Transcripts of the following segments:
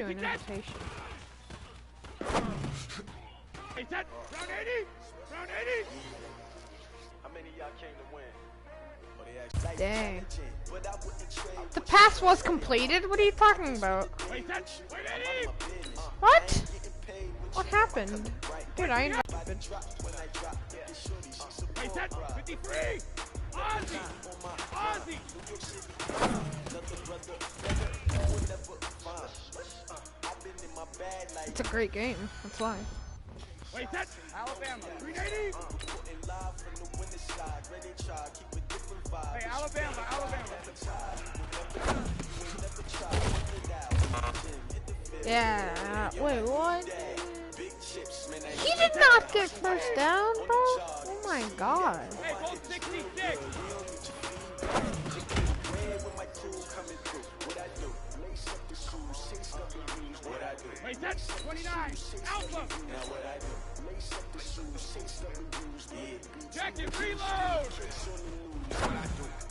you an invitation. Is that round 80? Round 80? How many of y'all came to win? Dang. The pass was completed? What are you talking about? Wait, that 80? What? What happened? Dude, I invited. Wait, that 53? Ozzy! Ozzy! It's a great game. That's why. Wait, that Alabama 380? Hey, Alabama. Yeah. Wait, what? He did not get first down, bro. Oh my god. Hey, hold 66. Wait, that's 29. Alpha. Jacket reload.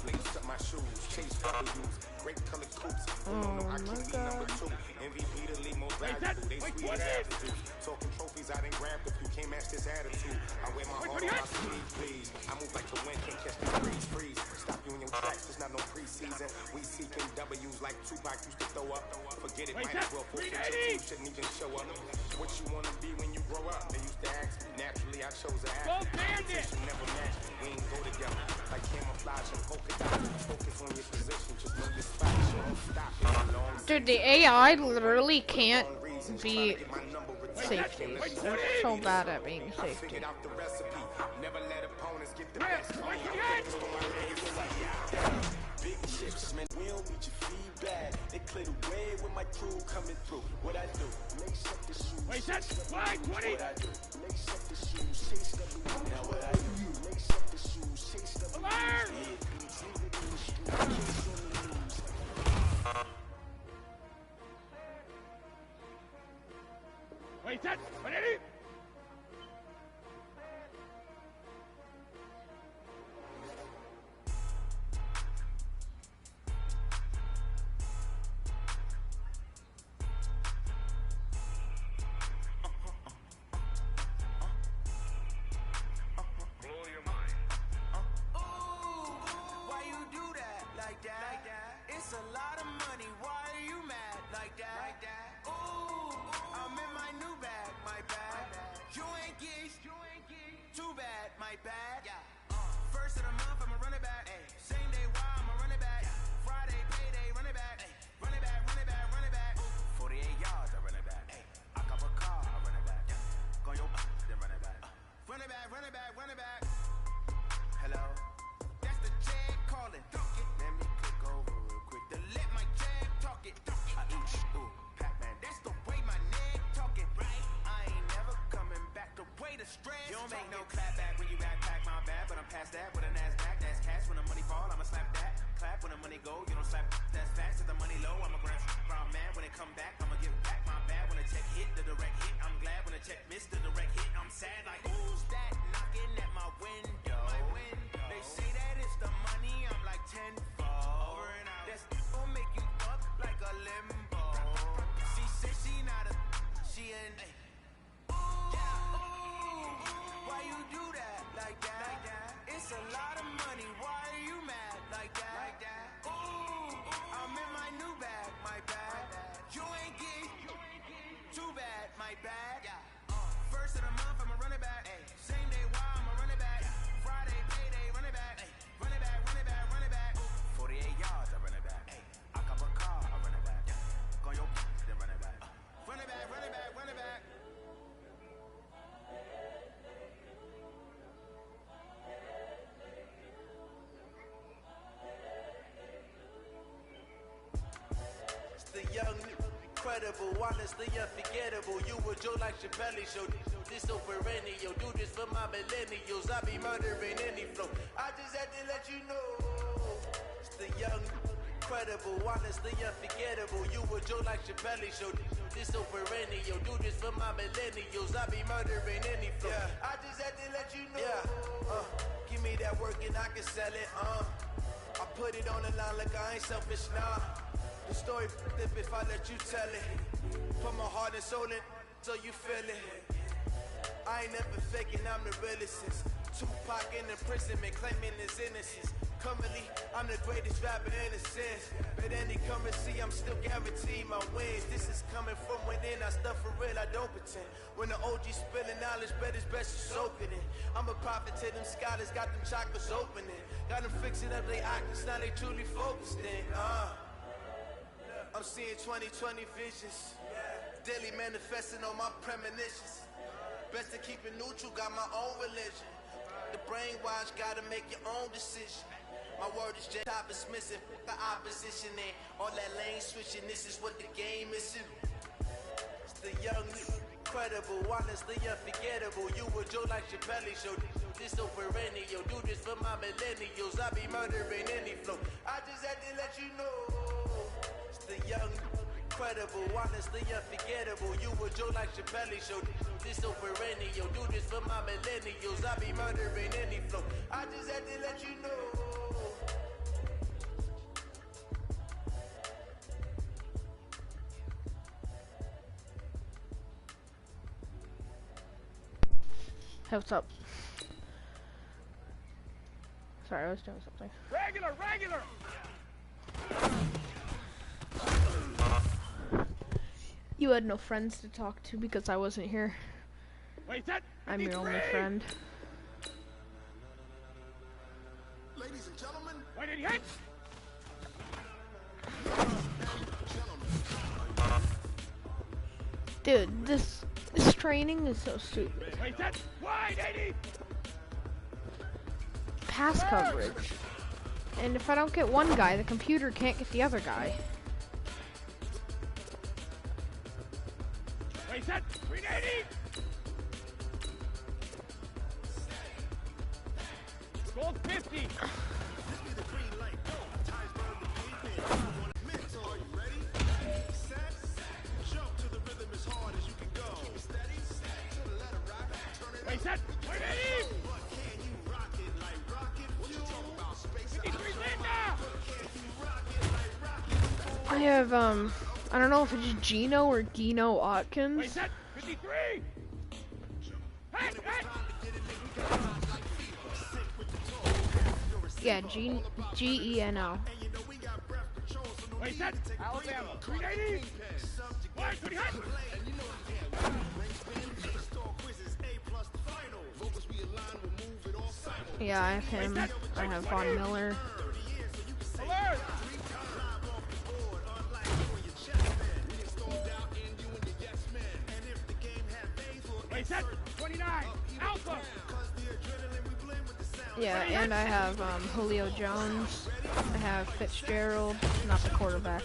Lace up my shoes, chase W's, great color coats. Oh my god. MVP to lead most valuable. They sweet as attitude. Talking trophies, I didn't grab the few. Can't match this attitude. I wear my heart on my sleeve, please. I move like the wind, can't catch the breeze. Freeze. Stop you in your tracks. There's not no preseason. We seeking W's like Tupac used to throw up. Forget it, might as well forfeit you. Shouldn't even show up. What you wanna be when you grow up? They used to ask me. Naturally, I chose an athlete. Never match. We ain't go together. Like camouflage and polka dots. Focus on your position. Just know your spot. Stop it. Dude, the AI literally can't be safety. They're so bad at being safety. Never let opponents get the big chips, man. We don't need your feedback. They clear the way with my crew coming through. What I do? Lace up the shoes. Wait, that's 520. What I do? Lace up the shoes, chase the blue. Now what I do? Lace up the shoes, chase the blue. Wait, that's 180. Young, incredible, honestly unforgettable. You a Joe like Chappelle show. This so perennial. Do this for my millennials. I be murdering any flow. I just had to let you know. It's the young, incredible, honestly unforgettable. You a Joe like Chappelle show. This so perennial. Do this for my millennials. I be murdering any flow. Yeah. I just had to let you know. Yeah. Give me that work and I can sell it. I put it on the line like I ain't selfish, nah. The story if I let you tell it. Put my heart and soul in, so you feel it. I ain't never faking, I'm the realest since Tupac in imprisonment, claiming his innocence. Currently, I'm the greatest rapper in a sense. But any currency, I'm still guaranteed my wins. This is coming from within, I stuff for real, I don't pretend. When the OG spilling knowledge, bet it's best to soak it in. I'm a prophet to them scholars, got them chakras opening. Got them fixing up they octaves, now they truly focused in. I'm seeing 2020 visions. Daily manifesting on my premonitions. Best to keep it neutral, got my own religion. The brainwash, gotta make your own decision. My word is top is missing, the opposition and all that lane switching. This is what the game is. It's the young, incredible, honestly unforgettable. You a joke like your belly show. This so perennial, do this for my millennials. I be murdering any flow. I just had to let you know. It's the young, incredible, honestly unforgettable. You a joke like your belly show. This so perennial, do this for my millennials. I be murdering any flow. I just had to let you know. Hey, what's up? Sorry, I was doing something. Regular, regular. You had no friends to talk to because I wasn't here. Wait, that. I'm your only friend. Ladies and gentlemen, Why did he hit? Dude, this training is so stupid. Wait, that. Wide 80. Pass coverage. And if I don't get one guy, the computer can't get the other guy. Wait, that. 380. Gold 50. Wait, set. 180. 53 Linda. I have, I don't know if it's Gino or Gino Atkins. Wait, set. 53. Hey, hey. Yeah, G-E-N-O. Wait, set. Alabama. 380. Wide, 20 hit. Yeah, I have him. I have Von Miller. Alert. Wait, set. 29. Alpha. Yeah, and I have Julio Jones. I have Fitzgerald, not the quarterback.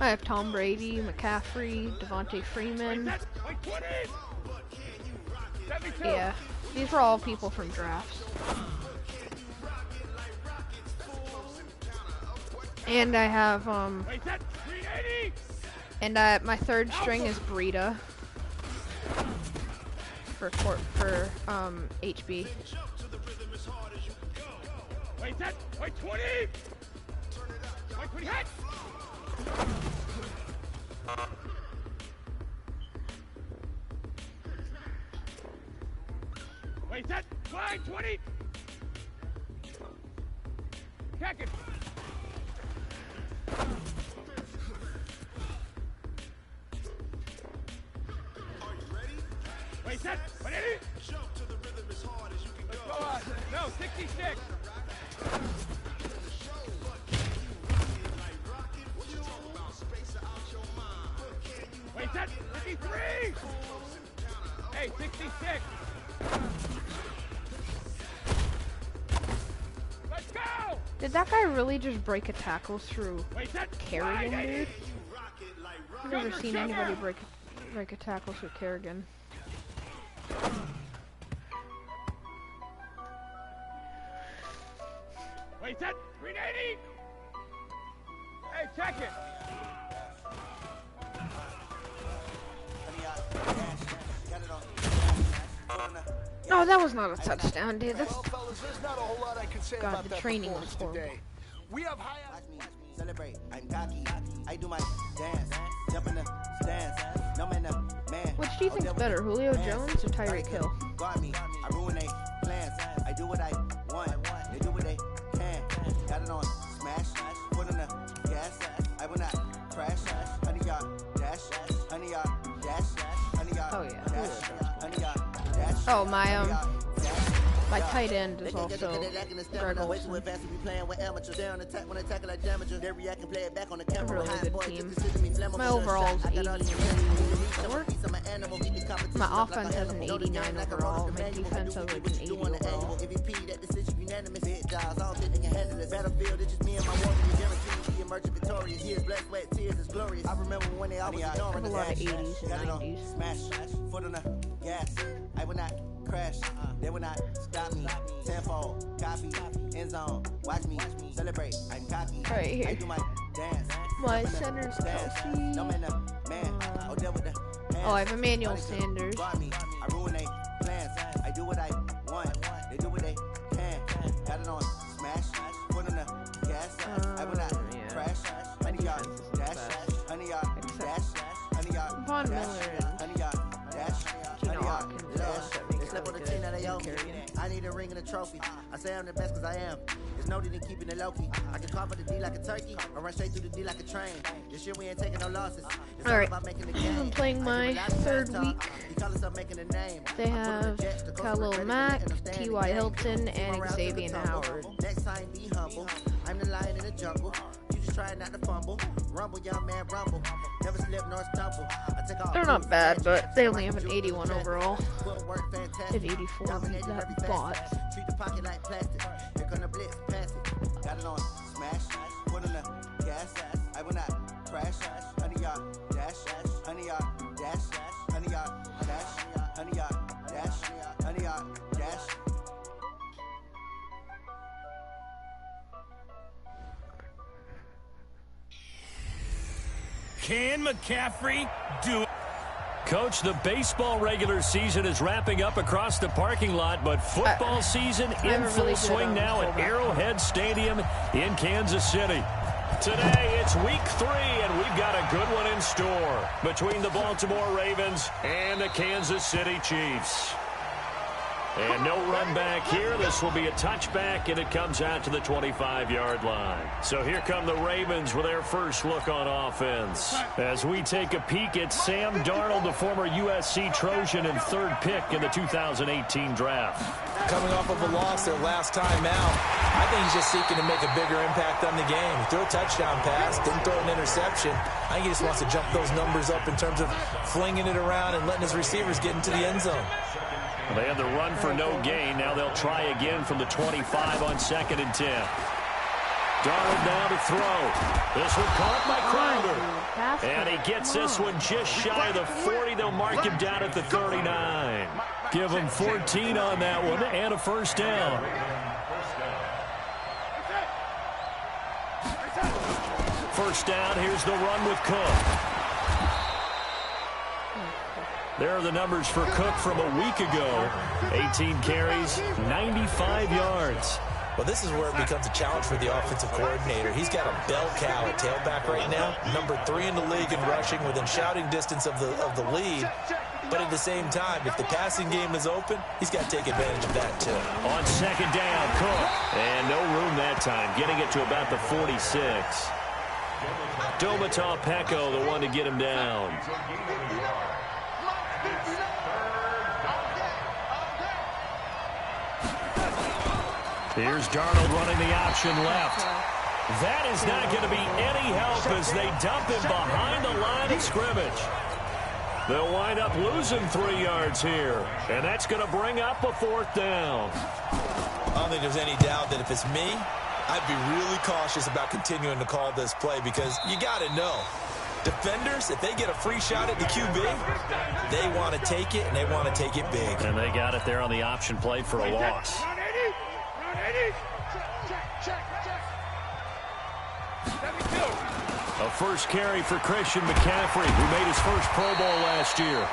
I have Tom Brady, McCaffrey, Devontae Freeman. Wait, 20. 72. Yeah, these are all people from drafts. And I have Wait, set. 380. and my third string is Breida for HB. Wait, set. Wait, 20. Wait, 20 hit. Wait, set. Wide, 20. Check it. Wait, set. 180. jump to the rhythm as hard as you can go. Go on. No, 66. Wait, set. 53. Hey, 66. Let's go. Did that guy really just break a tackle through Wait, set. Kerrigan, dude? I've never Sugar, seen sugar. anybody break a tackle through Kerrigan. Wait, set. 380. Hey, check it. No, that was not a touchdown, dude. That's Well, fellas, there's not a whole lot I can say God, about the that training was performance horrible. today. We up high. Watch me celebrate. I'm cocky. I do my dance. Jump in the stands. No man, man. Which do you think's better, Julio Jones or Tyreek Hill? Guard me. I ruin they plans. I do what I want. They do what they can. Got it on smash. Put on the gas. I will not crash. Honey y'all dash. Honey y'all dash. Honey y'all Oh, yeah. dash. Honey y'all dash. Oh, my tight end is also Greg Olsen. A really good team. My overall is 84. My offense has an 89 overall. My defense has like an 80 overall. I remember when they always I have a lot of 80s and 90s. Smash, foot on the gas. I will not crash. They will not stop me. Tenfold, copy, end zone. Watch me celebrate. I'm cocky. Right here. I do my dance. My center's Kelsey. No man, man. Oh, I have Emmanuel Sanders. I ruin they plans. I do what I want. They do what they can. Got it on smash. Foot on the gas. I will not crash. Honey y'all dash. Honey y'all dash. Honey y'all Von Miller and honey y'all dash. Gino Watkins. I need a ring and a trophy. I say I'm the best because I am. It's noted in keeping it low key. I can carve up the D like a turkey or run straight through the D like a train. This year we ain't taking no losses. It's all Alright, about making the game. I'm playing my third week. You call us up making a name. They have Khalil Mack, T.Y. Hilton, and Xavier Howard. Next time be humble. I'm the lion in the jungle. You just try not to fumble. Rumble, young man, rumble. Never slip nor stumble. They're not bad, but they only have an 81 overall. Footwork fantastic. If 84 beat that bot. Treat the pocket like plastic. Here gonna blitz, pass it. Got it on smash. Put on the gas. I will not crash. Honey y'all dash. Honey y'all dash. Honey y'all dash. Honey y'all dash. Honey y'all dash. Can McCaffrey do it? Coach, the baseball regular season is wrapping up across the parking lot, but football season in full swing now at Arrowhead Stadium in Kansas City. Today, it's week 3, and we've got a good one in store between the Baltimore Ravens and the Kansas City Chiefs. And no run back here. This will be a touchback, and it comes out to the 25-yard line. So here come the Ravens with their first look on offense. As we take a peek at Sam Darnold, the former USC Trojan and 3rd pick in the 2018 draft. Coming off of a loss their last time out, I think he's just seeking to make a bigger impact on the game. He threw a touchdown pass, didn't throw an interception. I think he just wants to jump those numbers up in terms of flinging it around and letting his receivers get into the end zone. They had the run for no gain. Now they'll try again from the 25 on 2nd and 10. Darnold now to throw. This one caught by Crowder. And he gets this one just shy of the 40. They'll mark him down at the 39. Give him 14 on that one and a first down. First down, here's the run with Cook. There are the numbers for Cook from a week ago. 18 carries, 95 yards. Well, this is where it becomes a challenge for the offensive coordinator. He's got a bell cow at tailback right now, number 3 in the league in rushing, within shouting distance of the lead. But at the same time, if the passing game is open, he's got to take advantage of that, too. On 2nd down, Cook. And no room that time, getting it to about the 46. Domata Peko, the one to get him down. Here's Darnold running the option left. That is not going to be any help as they dump him behind the line of scrimmage. They'll wind up losing 3 yards here, and that's going to bring up a 4th down. I don't think there's any doubt that if it's me, I'd be really cautious about continuing to call this play because you got to know. Defenders, if they get a free shot at the QB, they want to take it, and they want to take it big. And they got it there on the option play for a loss. A first carry for Christian McCaffrey, who made his first Pro Bowl last year.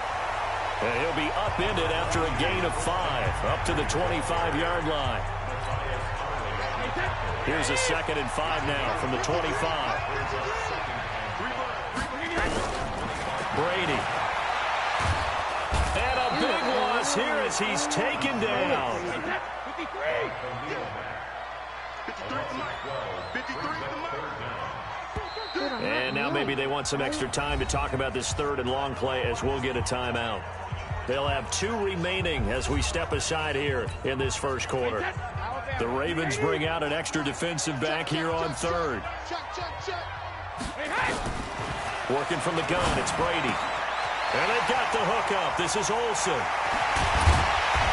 And he'll be upended after a gain of 5, up to the 25-yard line. Here's a 2nd and 5 now from the 25. Brady. And a big loss here as he's taken down. 53. And now maybe they want some extra time to talk about this 3rd and long play as we'll get a timeout. They'll have 2 remaining as we step aside here in this first quarter. The Ravens bring out an extra defensive back here on 3rd. Working from the gun, it's Brady. And they've got the hook up. This is Olsen.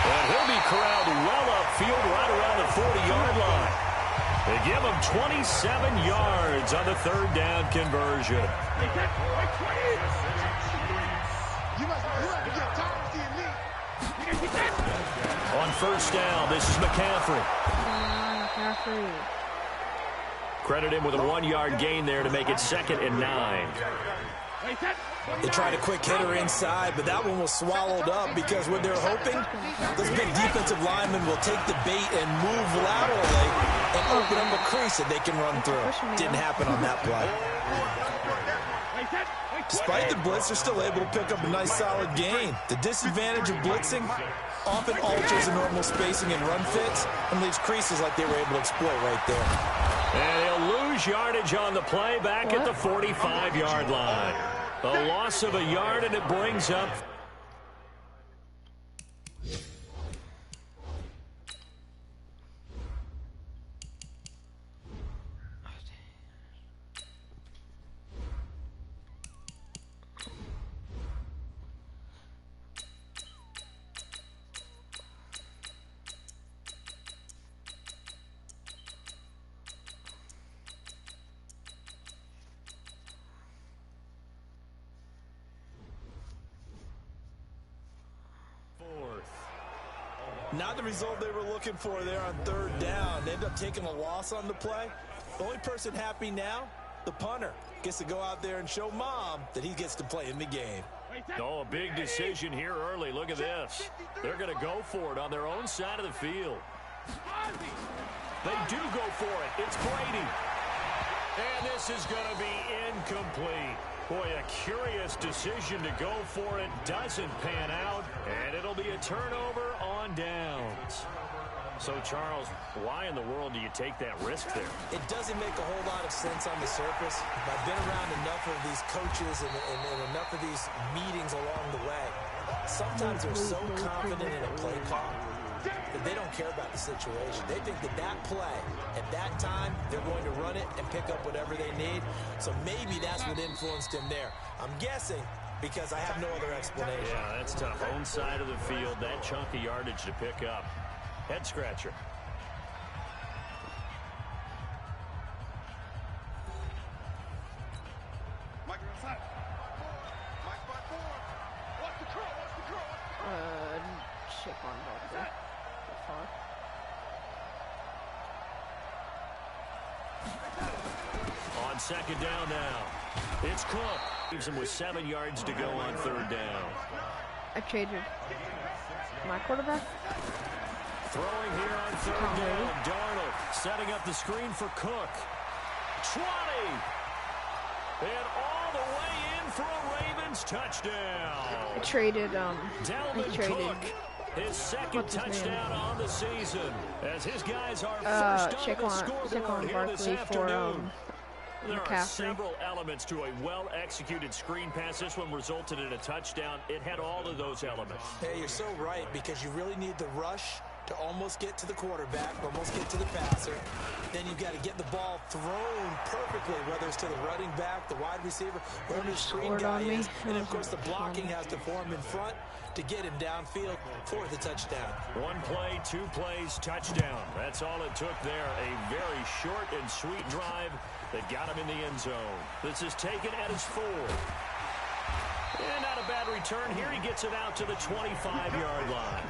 And he'll be corralled well upfield right around the 40-yard line. They give him 27 yards on the 3rd down conversion. On 1st down, this is McCaffrey. Credit him with a 1-yard gain there to make it 2nd and 9. They tried a quick hitter inside, but that one was swallowed up because what they're hoping, those big defensive linemen will take the bait and move laterally and open up a crease that they can run through. Didn't happen on that play. Despite the blitz, they're still able to pick up a nice solid gain. The disadvantage of blitzing often alters the normal spacing and run fits and leaves creases like they were able to exploit right there. And he'll lose yardage on the play back at the 45-yard line. A loss of a yard, and it brings up Not the result they were looking for there on 3rd down. They ended up taking a loss on the play. The only person happy now, the punter, gets to go out there and show Mom that he gets to play in the game. a big decision here early. Look at this. They're going to go for it on their own side of the field. They do go for it. It's Brady. And this is going to be incomplete. Boy, a curious decision to go for it. Doesn't pan out, and it'll be a turnover on downs. So, Charles, why in the world do you take that risk there? It doesn't make a whole lot of sense on the surface. I've been around enough of these coaches and enough of these meetings along the way. Sometimes they're so confident in a play call that they don't care about the situation. They think that that play, at that time, they're going to run it and pick up whatever they need. So maybe that's what influenced him there. I'm guessing because I have no other explanation. Yeah, that's tough. Own side of the field, that chunk of yardage to pick up. Head scratcher. Chip on Barkley. On 2nd down now. It's Cook. Leaves him with 7 yards to go on 3rd down. I traded my quarterback. Throwing here on 3rd down. Darnold setting up the screen for Cook. 20. And all the way in for a Ravens touchdown. I traded Cook. His 2nd touchdown on the season as his guys are first on the scoreboard here this afternoon. There are several elements to a well-executed screen pass. This one resulted in a touchdown. It had all of those elements. Hey, you're so right because you really need the rush to almost get to the quarterback, almost get to the passer. Then you've got to get the ball thrown perfectly, whether it's to the running back, the wide receiver, wherever the screen guy is. And, of course, the blocking has to form in front to get him downfield for the touchdown. 1 play, 2 plays, touchdown. That's all it took there. A very short and sweet drive that got him in the end zone. This is taken at his 4. And not a bad return. Here he gets it out to the 25-yard line.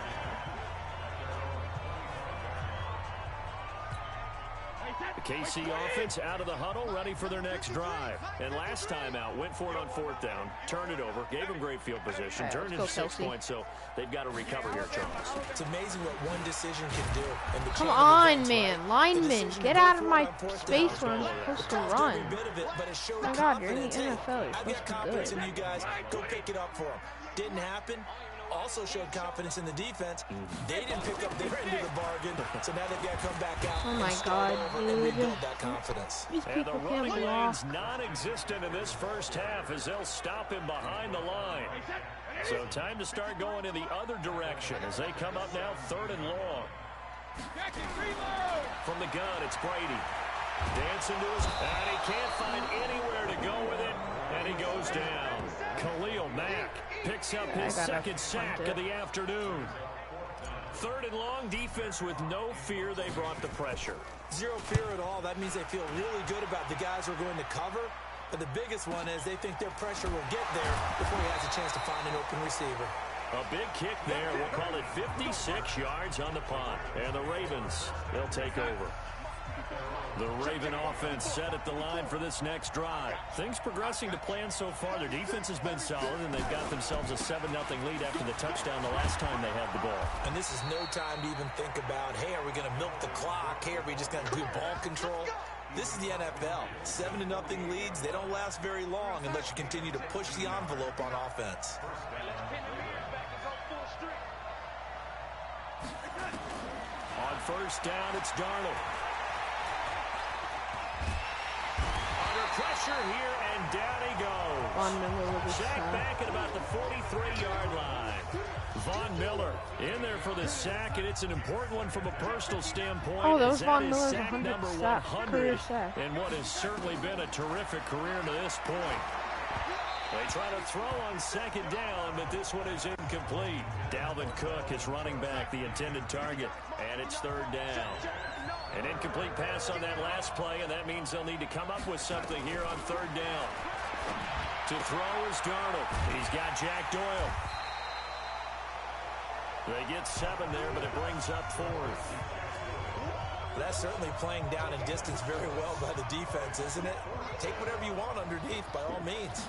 KC offense out of the huddle, ready for their next drive. And last time out, went for it on 4th down, turned it over, gave them great field position, turned into 6 points, so they've got to recover here, Charles. It's amazing what one decision can do. And the Come on, man. Right? Lineman, get out of my space where I'm supposed to run. Oh my God, you're in the NFL. You're supposed to be good. In you guys, go pick it up for them. Didn't happen. Also showed confidence in the defense. They didn't pick up their end of the bargain, so now they've got to come back out oh my and God, and rebuild that confidence. These and the people running can't lane's block. non-existent in this first half as they'll stop him behind the line. So time to start going in the other direction as they come up now 3rd and long. From the gun, it's Brady. Dancing to his, and he can't find anywhere to go with it, and he goes down. Khalil Mack picks up his 2nd sack of the afternoon. 3rd and long, defense with no fear. They brought the pressure. Zero fear at all. That means they feel really good about the guys who are going to cover. But the biggest one is they think their pressure will get there before he has a chance to find an open receiver. A big kick there. We'll call it 56 yards on the punt. And the Ravens, they'll take over. The Raven offense set at the line for this next drive. Things progressing to plan so far. Their defense has been solid, and they've got themselves a 7-0 lead after the touchdown the last time they had the ball. And this is no time to even think about, hey, are we going to milk the clock? Hey, are we just going to do ball control? This is the NFL. 7-0 leads, they don't last very long unless you continue to push the envelope on offense. On 1st down, it's Darnold. Pressure here, and down he goes. Sack back at about the 43-yard line. Von Miller in there for the sack, and it's an important one from a personal standpoint. Oh, that was Von Miller's Miller's 100th number sack, 100, career sack. and what has certainly been a terrific career to this point. They try to throw on 2nd down, but this one is incomplete. Dalvin Cook is running back, the intended target, and it's 3rd down. An incomplete pass on that last play, and that means they'll need to come up with something here on 3rd down. To throw is Darnold. He's got Jack Doyle. They get 7 there, but it brings up 4th. That's certainly playing down in distance very well by the defense, isn't it? Take whatever you want underneath, by all means.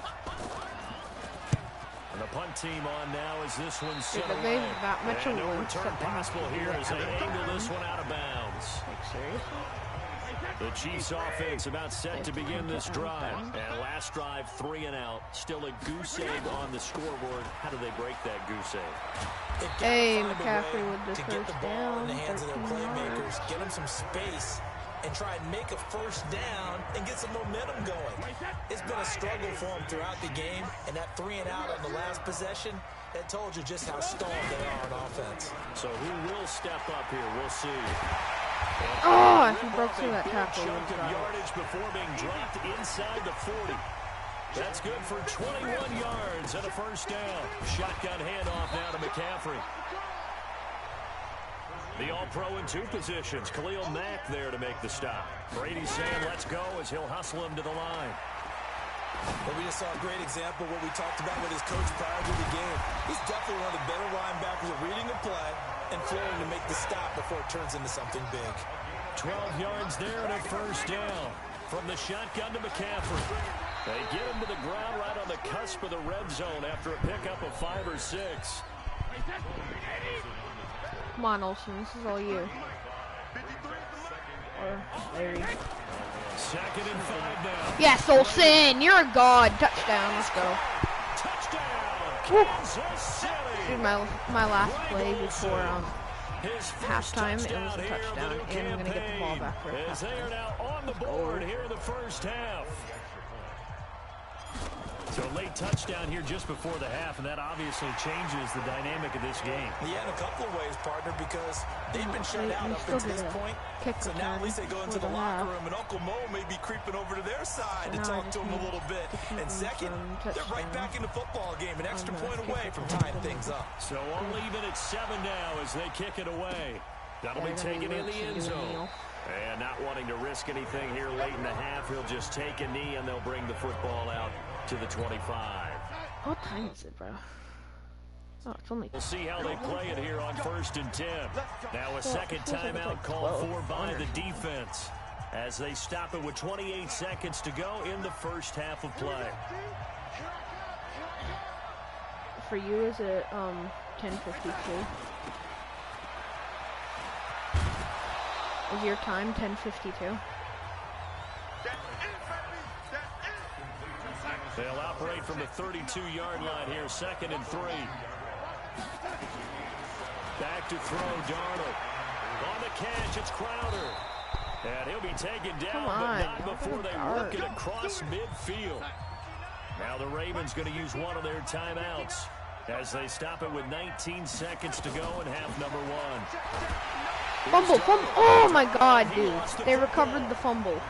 And the punt team on now as this one's set Dude, away. and no return possible here as they angle this one out of bounds. Like, seriously? The Chiefs offense about set to begin this drive. And last drive, 3 and out. Still a goose egg on the scoreboard. How do they break that goose egg? Hey, McCaffrey with the to get the first ball down, in the hands of their 13 playmakers, yards. get them some space, and try and make a 1st down and get some momentum going. It's been a struggle for them throughout the game, and that 3 and out on the last possession, that told you just how stalled they are on offense. So who will step up here? We'll see. Oh, he broke through that tackle. Chunk of yardage before being dropped inside the 40. That's good for 21 yards and a 1st down. Shotgun handoff now to McCaffrey. The All-Pro in 2 positions. Khalil Mack there to make the stop. Brady's saying let's go as he'll hustle him to the line. Well, we just saw a great example of what we talked about with his coach prior to the game. He's definitely one of the better linebackers at reading a play and flowing to make the stop before it turns into something big. 12 yards there and a 1st down. From the shotgun to McCaffrey. They get him to the ground right on the cusp of the red zone after a pickup of 5 or 6. Come on, Olsen, this is all you. Or Larry. 2nd and 5 now. Yes, Olsen, you're a god. Touchdown, let's go. Touchdown, Woo. Kansas City. Dude, my last play before His first halftime, it was touchdown a here of touchdown, the new and I'm gonna get the ball campaign back for as they are now on the board here in the first half. So a late touchdown here just before the half, and that obviously changes the dynamic of this game. Yeah, in a couple of ways, partner, because they've been shut out up until this point. So now at least they go into the locker room, and Uncle Mo may be creeping over to their side to talk to him a little bit. And second, they're right back in the football game, an extra point away from tying things up. So all even at 7 now as they kick it away. That'll be taken in the end zone. And not wanting to risk anything here late in the half, he'll just take a knee, and they'll bring the football out to the 25. What time is it, bro? Oh, it's only... We'll see how they play it here on 1st and 10. Now a second timeout called for by the defense. as they stop it with 28 seconds to go in the first half of play. For you, is it 10:52? Is your time 10:52? They'll operate from the 32-yard line here, 2nd and 3. Back to throw, Darnold. On the catch, it's Crowder. And he'll be taken down, but not before they work it across midfield. Now the Ravens going to use one of their timeouts as they stop it with 19 seconds to go in half number 1. Fumble. Oh my God, dude. They recovered the fumble.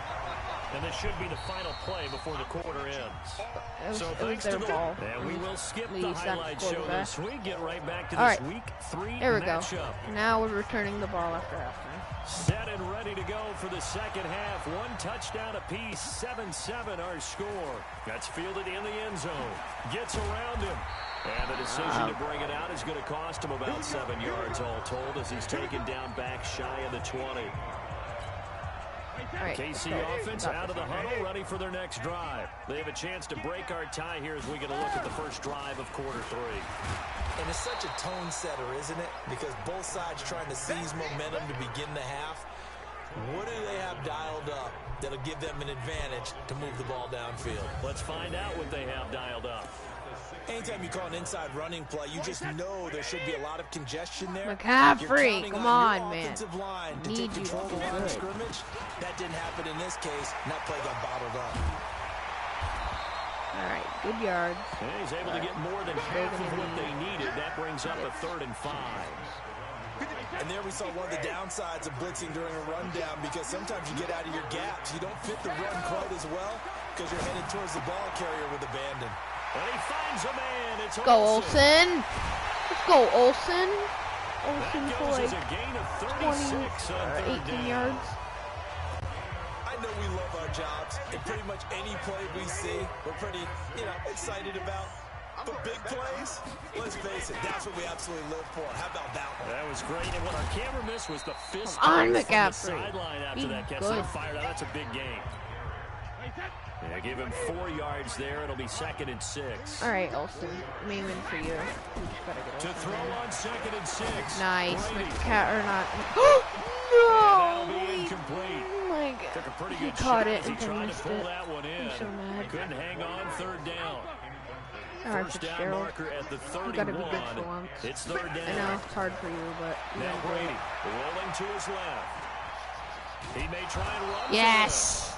And this should be the final play before the quarter ends. It was their ball. And we will skip the highlight show this week. Get right back to this week 3 there we matchup. go. Now we're returning the ball after halftime. Set and ready to go for the second half. 1 touchdown apiece. 7-7 our score. That's fielded in the end zone. Gets around him. And the decision to bring it out is going to cost him about 7 yards all told as he's taken down back shy of the 20. Right, KC offense out of the huddle, ready for their next drive. They have a chance to break our tie here as we get a look at the first drive of quarter 3. And it's such a tone setter, isn't it? Because both sides trying to seize momentum to begin the half. What do they have dialed up that'll give them an advantage to move the ball downfield? Let's find out what they have dialed up. Anytime you call an inside running play, you just know there should be a lot of congestion there. McCaffrey, come on, man. Line to take control of the line of scrimmage. That didn't happen in this case. And that play got bottled up. All right, good yard. And he's able to get more than half of what they needed. That brings up a 3rd and 5. And there we saw one of the downsides of blitzing during a rundown, because sometimes you get out of your gaps. You don't fit the run quite as well because you're headed towards the ball carrier with abandon. And he finds a man. It's Go Olsen. Let's go Olsen. Olsen that for goes like as a gain of 20 or 18 yards. I know we love our jobs, and pretty much any play we see, we're pretty, excited about. But big plays, let's face it, that's what we absolutely live for. How about that one? That was great. And what our camera missed was the fist on from the McCaffrey. sideline after that catch. They fired out. That's a big gain. Yeah, give him 4 yards there. It'll be 2nd and 6. All right, Olsen. I'm aiming for you. We just gotta get to throw on 2nd and 6. Nice. Or not. No! That'll be incomplete. Oh my God. Took a pretty good caught shot it as he and then tried to missed pull it. that one in. I'm so mad. Couldn't hang on. 3rd down. All right, First down Fitzgerald. marker at the You 31. gotta be good for once. It's 3rd down. I know it's hard for you, but you Now gotta do Brady it. rolling to his left. He may try and run. Yes.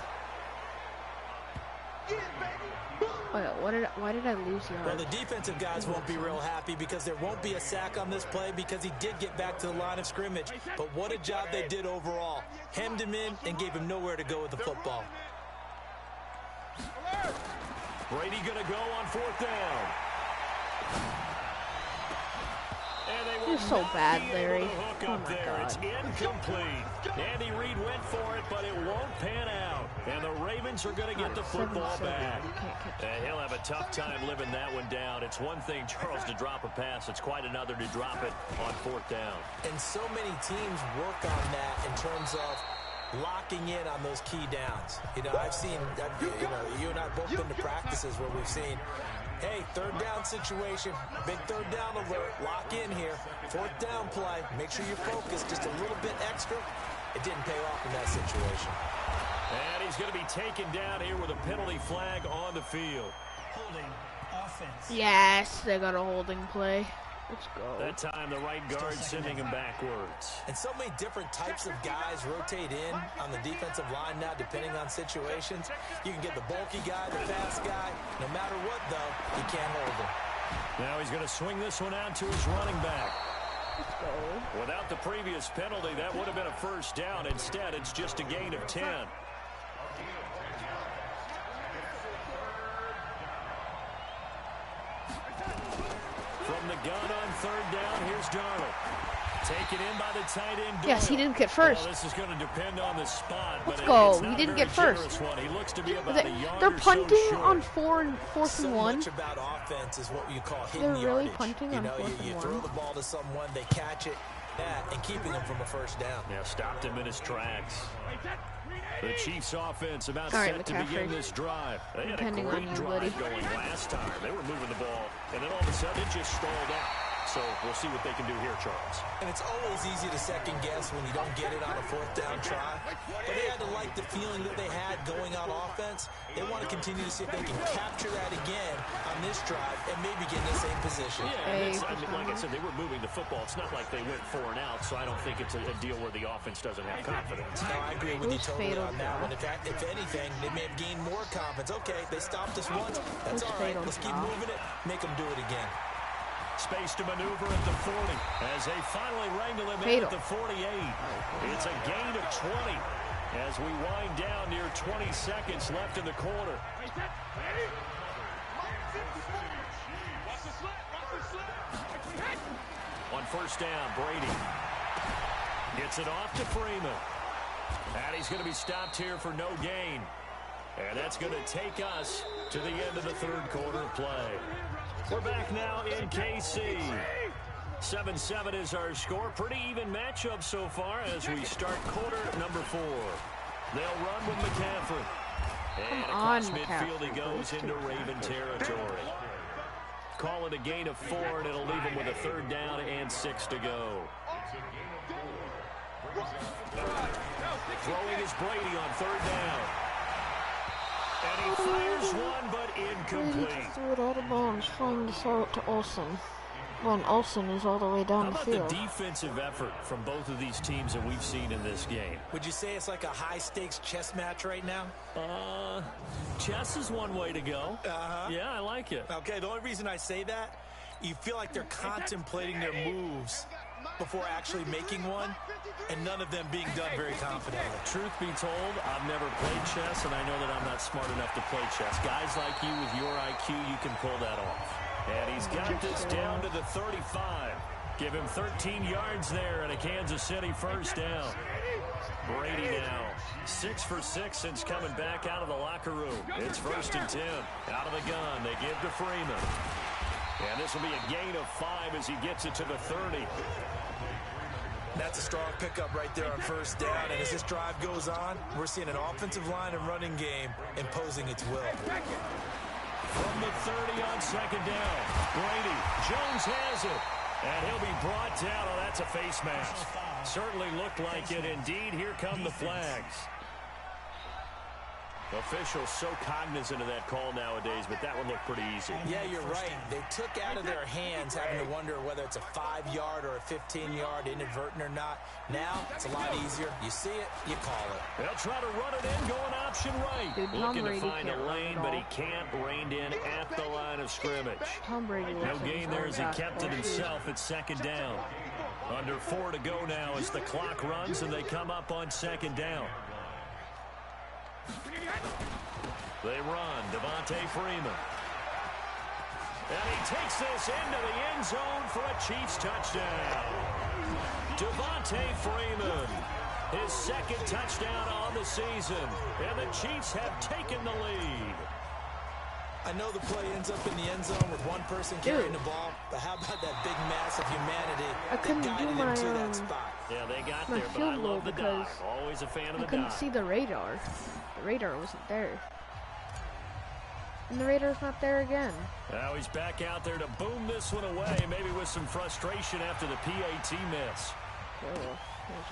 Why did I lose yards? Well, the defensive guys won't be real happy because there won't be a sack on this play because he did get back to the line of scrimmage. But what a job they did overall. Hemmed him in and gave him nowhere to go with the football. Brady gonna go on 4th down. And they will You're so not bad, be able Larry. to hook Oh up my there. God. It's incomplete. Andy Reid went for it, but it won't pan out. And the Ravens are going to get the football back. And he'll have a tough time living that one down. It's one thing, Charles, to drop a pass. It's quite another to drop it on 4th down. And so many teams work on that in terms of locking in on those key downs. I've seen, you and I both been to practices where we've seen, hey, 3rd down situation, big 3rd down alert, lock in here, 4th down play, make sure you focus just a little bit extra. It didn't pay off in that situation. And he's going to be taken down here with a penalty flag on the field. Holding offense. Yes, they got a holding play. Let's go. That time the right guard sending him backwards. And so many different types of guys rotate in on the defensive line now, depending on situations. You can get the bulky guy, the fast guy. No matter what, though, you can't hold him. Now he's going to swing this one out to his running back. Let's go. Without the previous penalty, that would have been a 1st down. Instead, it's just a gain of 10. From the gun on 3rd down, here's Darnold. Taken in by the tight end. Yes, he didn't get first. Well, this is going to depend on the spot. Let's but go. It's not He didn't a get very first. generous one. He looks to be about a yard They're or so punting short. on 4th and 1. So much about offense is what you call hidden They're really yardage. punting on 4th and you 1. throw the ball to someone, they catch it, that and keeping him from a first down. Yeah, stopped him in his tracks. The Chiefs offense about set to begin this drive. They had a great drive going last time. They were moving the ball, and then all of a sudden it just stalled out. So we'll see what they can do here, Charles. And it's always easy to second guess when you don't get it on a fourth down try. But they had to like the feeling that they had going on offense. They want to continue to see if they can capture that again on this drive and maybe get in the same position. Yeah, like I said, they were moving the football. It's not like they went 4 and out, so I don't think it's a deal where the offense doesn't have confidence. No, I agree with you totally on that one. If anything, they may have gained more confidence. Okay, they stopped us once. That's all right. Let's keep moving it. Make them do it again. Space to maneuver at the 40 as they finally wrangle him in at the 48. It's a gain of 20 as we wind down near 20 seconds left in the quarter. On first down, Brady gets it off to Freeman. And he's going to be stopped here for no gain. And that's going to take us to the end of the third quarter of play. We're back now in KC. 7-7 is our score. Pretty even matchup so far as we start quarter number 4. They'll run with McCaffrey. And across midfield he goes into Raven territory. Call it a gain of 4, and it'll leave him with a third down and 6 to go. Throwing is Brady on third down. And he fires one, but incomplete. Threw it out of bounds, trying to throw it to Olsen. When Olsen is all the way down the field. How about the defensive effort from both of these teams that we've seen in this game? Would you say it's like a high-stakes chess match right now? Chess is one way to go. Yeah, I like it. Okay, the only reason I say that, you feel like they're contemplating their moves before actually making one, and none of them being done very confidently. Truth be told, I've never played chess, and I know that I'm not smart enough to play chess. Guys like you with your IQ, you can pull that off. And he's got this down to the 35. Give him 13 yards there and a Kansas City first down. Brady now 6 for 6 since coming back out of the locker room. It's 1st and 10. Out of the gun, they give to Freeman. And this will be a gain of 5 as he gets it to the 30. That's a strong pickup right there on first down. And as this drive goes on, we're seeing an offensive line and running game imposing its will. From the 30 on second down, Brady. Jones has it. And he'll be brought down. Oh, that's a face mask. Certainly looked like it. Indeed, here come the flags. Officials so cognizant of that call nowadays, but that one looked pretty easy. Yeah, you're right. They took out of their hands having to wonder whether it's a 5-yard or a 15-yard inadvertent or not. Now, it's a lot easier. You see it, you call it. They'll try to run it in, going option right. Dude, looking to find a lane, but he can't. Reined in at the line of scrimmage. Tom Brady no gain there as he kept it himself at second down. Under 4 to go now as the clock runs, and they come up on second down. They run, Devontae Freeman. And he takes this into the end zone for a Chiefs touchdown. Devontae Freeman, his second touchdown on the season. And the Chiefs have taken the lead. I know the play ends up in the end zone with one person carrying the ball, but how about that big mass of humanity that guided him to that spot? Yeah, they got there, but I love the dive. Always a fan of the dive. I couldn't see the radar. The radar wasn't there. And the radar's not there again. Now he's back out there to boom this one away, maybe with some frustration after the PAT miss.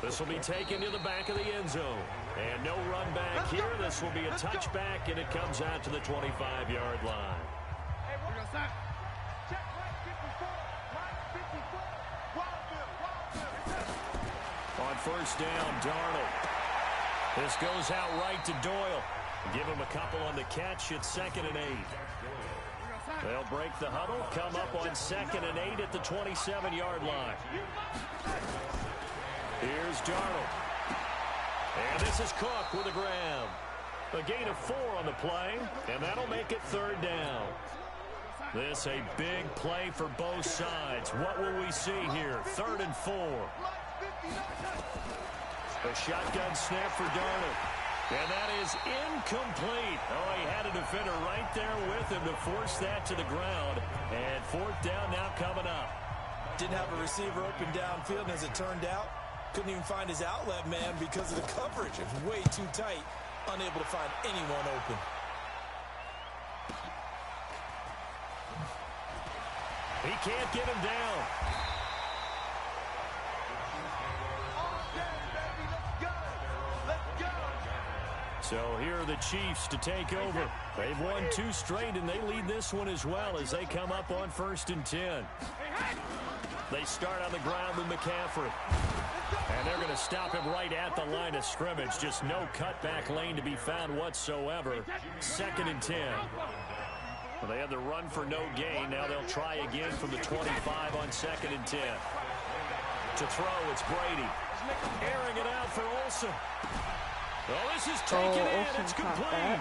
This will be taken to the back of the end zone. And no run back here. This will be a touchback, and it comes out to the 25-yard line. On first down, Darnold. This goes out right to Doyle. Give him a couple on the catch. It's 2nd and 8. They'll break the huddle, come up on 2nd and 8 at the 27-yard line. Here's Darnold. And this is Cook with a grab. A gain of 4 on the play, and that'll make it 3rd down. This a big play for both sides. What will we see here? 3rd and 4. A shotgun snap for Darnold. And that is incomplete. Oh, he had a defender right there with him to force that to the ground. And 4th down now coming up. Didn't have a receiver open downfield, and as it turned out, couldn't even find his outlet man because of the coverage. It was way too tight, unable to find anyone open. He can't get him down. So here are the Chiefs to take over. They've won 2 straight, and they lead this one as well as they come up on 1st and 10. They start on the ground with McCaffrey. And they're going to stop him right at the line of scrimmage. Just no cutback lane to be found whatsoever. 2nd and 10. Well, they had the run for no gain. Now they'll try again from the 25 on 2nd and 10. To throw, it's Brady. Airing it out for Olsen. Oh, this is taken in. It's complete.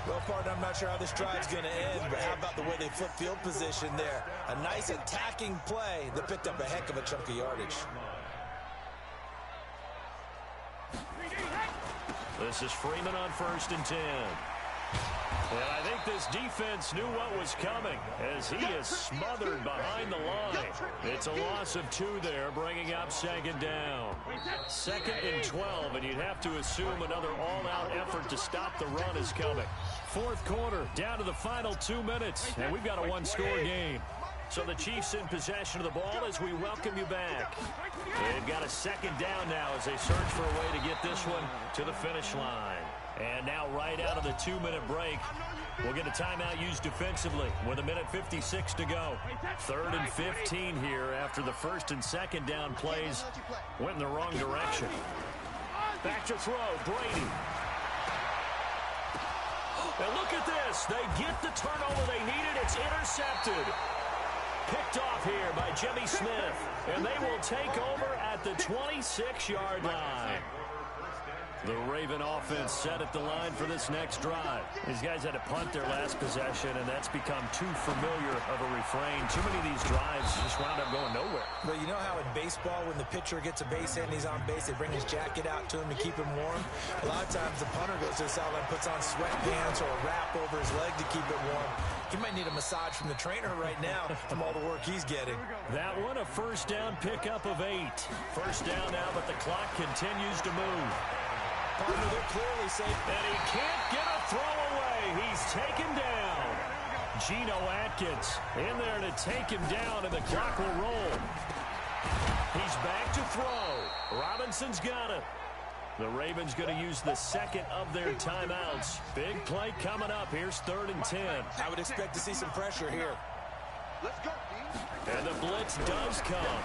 Well, partner, I'm not sure how this drive's going to end, but how about the way they flip field position there? A nice attacking play that picked up a heck of a chunk of yardage. This is Freeman on 1st and 10. And I think this defense knew what was coming as he is smothered behind the line. It's a loss of 2 there, bringing up 2nd down. 2nd and 12, and you'd have to assume another all-out effort to stop the run is coming. 4th quarter, down to the final 2 minutes, and we've got a 1-score game. So the Chiefs in possession of the ball as we welcome you back. They've got a 2nd down now as they search for a way to get this one to the finish line. And now right out of the 2-minute break, we'll get a timeout used defensively with 1:56 to go. 3rd and 15 here after the 1st and 2nd down plays went in the wrong direction. Back to throw, Brady. And look at this. They get the turnover they needed. It's intercepted. Picked off here by Jimmy Smith. And they will take over at the 26-yard line. The Raven offense set at the line for this next drive. These guys had to punt their last possession, and that's become too familiar of a refrain. Too many of these drives just wound up going nowhere. But you know how in baseball, when the pitcher gets a base hit and he's on base, they bring his jacket out to him to keep him warm? A lot of times the punter goes to the sideline, puts on sweatpants or a wrap over his leg to keep it warm. He might need a massage from the trainer right now from all the work he's getting. That one a 1st down pickup of 8. 1st down now, but the clock continues to move. Partner, they're clearly safe. And he can't get a throw away. He's taken down. Geno Atkins in there to take him down, and the clock will roll. He's back to throw. Robinson's got it. The Ravens going to use the 2nd of their timeouts. Big play coming up. Here's 3rd and 10. I would expect to see some pressure here. Let's go, and the blitz does come.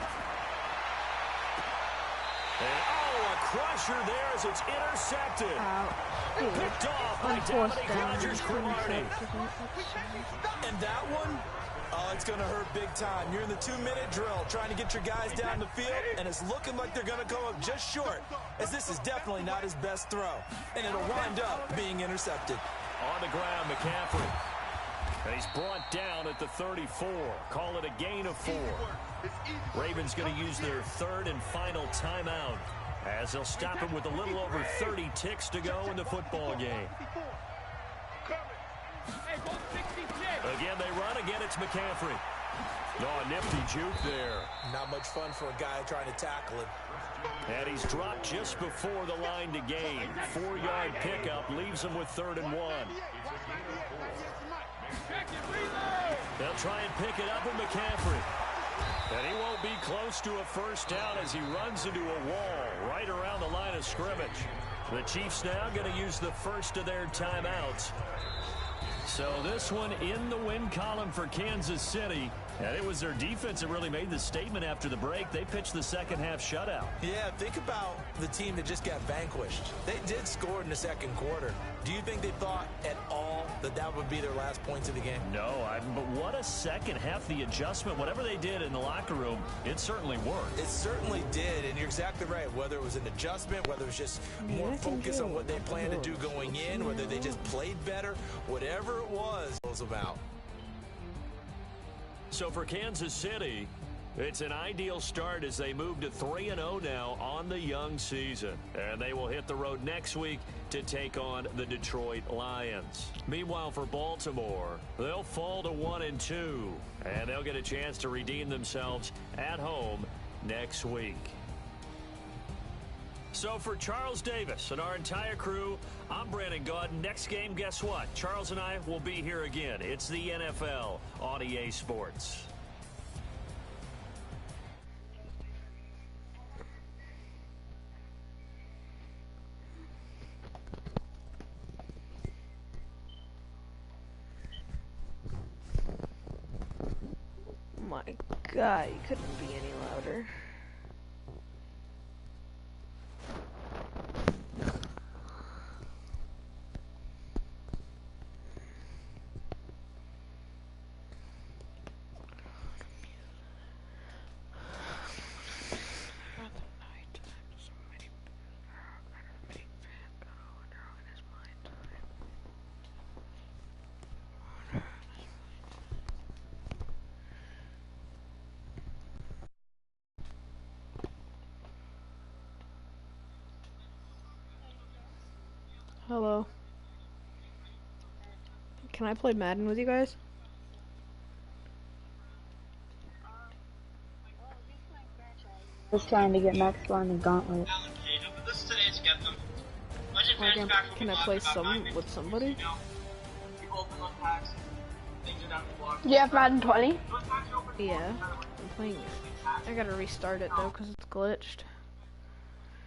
And, oh, a crusher there as it's intercepted. Picked off by Dominic Rodgers-Cromartie. And that one, oh, it's going to hurt big time. You're in the 2-minute drill trying to get your guys down the field, and it's looking like they're going to come up just short, as this is definitely not his best throw. And it'll wind up being intercepted. On the ground, McCaffrey. And he's brought down at the 34. Call it a gain of 4. Ravens going to use their 3rd and final timeout as they'll stop him with a little over 30 ticks to go in the football game. Again, they run. Again, it's McCaffrey. Oh, nifty juke there. Not much fun for a guy trying to tackle him. And he's dropped just before the line to gain. 4-yard pickup leaves him with 3rd and 1. They'll try and pick it up with McCaffrey. And he won't be close to a 1st down as he runs into a wall right around the line of scrimmage. The Chiefs now going to use the 1st of their timeouts. So this one in the win column for Kansas City. And it was their defense that really made the statement after the break. They pitched the second half shutout. Yeah, think about the team that just got vanquished. They did score in the 2nd quarter. Do you think they thought at all that that would be their last points of the game? No, but what a second half. The adjustment, whatever they did in the locker room, it certainly worked. It certainly did, and you're exactly right. Whether it was an adjustment, whether it was just more focus on what they planned to do going in, whether they just played better, whatever it was them out. So for Kansas City, It's an ideal start as they move to 3-0 now on the young season. And they will hit the road next week to take on the Detroit Lions. Meanwhile, for Baltimore, they'll fall to 1-2. And they'll get a chance to redeem themselves at home next week. So for Charles Davis and our entire crew, I'm Brandon Gaudin. Next game, guess what? Charles and I will be here again. It's the NFL on EA Sports. My God, you couldn't be any louder. Hello. Can I play Madden with you guys? Just trying to get next line and gauntlet. Like, can I play with somebody? Do you have Madden 20? Yeah, I'm playing it. I gotta restart it though, because it's glitched.